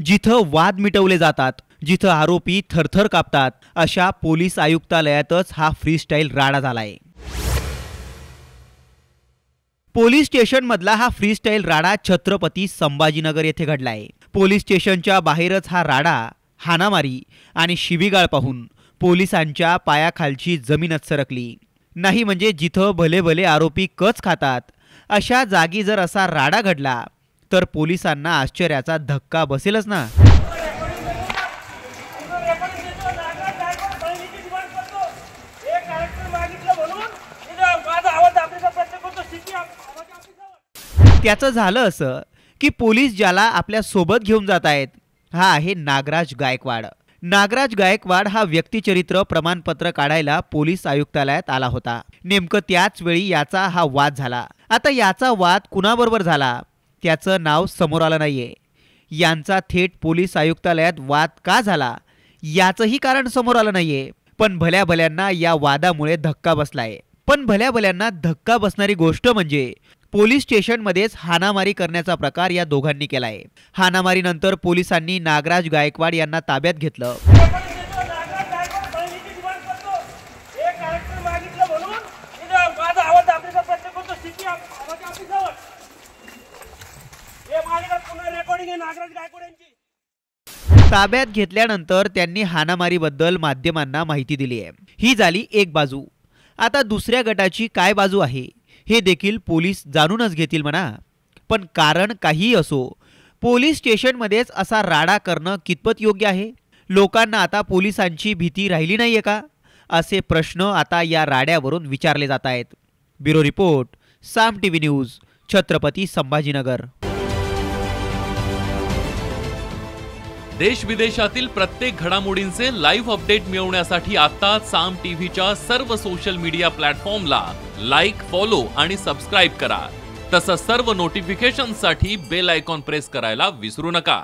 जिथं वाद मिटवले जातात, जिथं आरोपी थरथर कापतात, अशा पोलीस आयुक्तालयातच हा फ्रीस्टाईल राडा झालाय। पोलीस स्टेशनमधला हा फ्रीस्टाईल राडा छत्रपती संभाजीनगर येथे घडलाय। पोलीस स्टेशनच्या बाहेरच हा राडा, हाणामारी आणि शिवीगाळ पाहून पोलिसांच्या पायाखालची जमीनच सरकली। नाही म्हणजे जिथं भले भले आरोपी कच खातात, अशा जागी जर असा राडा घडला तर पोलिसांना आश्चर्याचा धक्का बसेलच ना। त्याचं झालं असं की पोलीस ज्याला आपल्या सोबत घेऊन जात आहेत, हा आहे नागराज गायकवाड। नागराज गायकवाड हा व्यक्तिचरित्र प्रमाणपत्र काढायला पोलीस आयुक्तालयात आला होता। नेमकं त्याच वेळी याचा हा वाद झाला। आता याचा वाद कुणाबरोबर झाला त्याचं नाव समोर आलं नाहीये। यांचा थेट पोलीस आयुक्तालयात वाद का झाला याचंही कारण समोर आलं नाहीये। पण भल्या भल्यांना या वादामुळे धक्का बसलाय। पण भल्या भल्यांना धक्का बसणारी गोष्ट म्हणजे पोलीस स्टेशनमध्येच हाणामारी करण्याचा प्रकार या दोघांनी केलाय। हाणामारीनंतर पोलिसांनी नागराज गायकवाड यांना ताब्यात घेतलं। ताब्यात घेतल्यानंतर त्यांनी हाणामारीबद्दल माध्यमांना माहिती दिली आहे। ही झाली एक बाजू। आता दुसऱ्या गटाची काय बाजू आहे हे देखील पोलीस जाणूनच घेतील म्हणा। पण कारण काही असो, पोलीस स्टेशनमध्येच असा राडा करणं कितपत योग्य आहे? लोकांना आता पोलिसांची भीती राहिली नाहीये का, असे प्रश्न आता या राड्यावरून विचारले जात आहेत। ब्युरो रिपोर्ट, साम टीव्ही न्यूज, छत्रपती संभाजीनगर। देश विदेशातील प्रत्येक घडामोडींचे लाईव्ह अपडेट मिळवण्यासाठी आता साम टीव्हीच्या सर्व सोशल मीडिया प्लॅटफॉर्मला लाईक, फॉलो आणि सबस्क्राईब करा। तसंच सर्व नोटिफिकेशनसाठी बेल आयकॉन प्रेस करायला विसरू नका।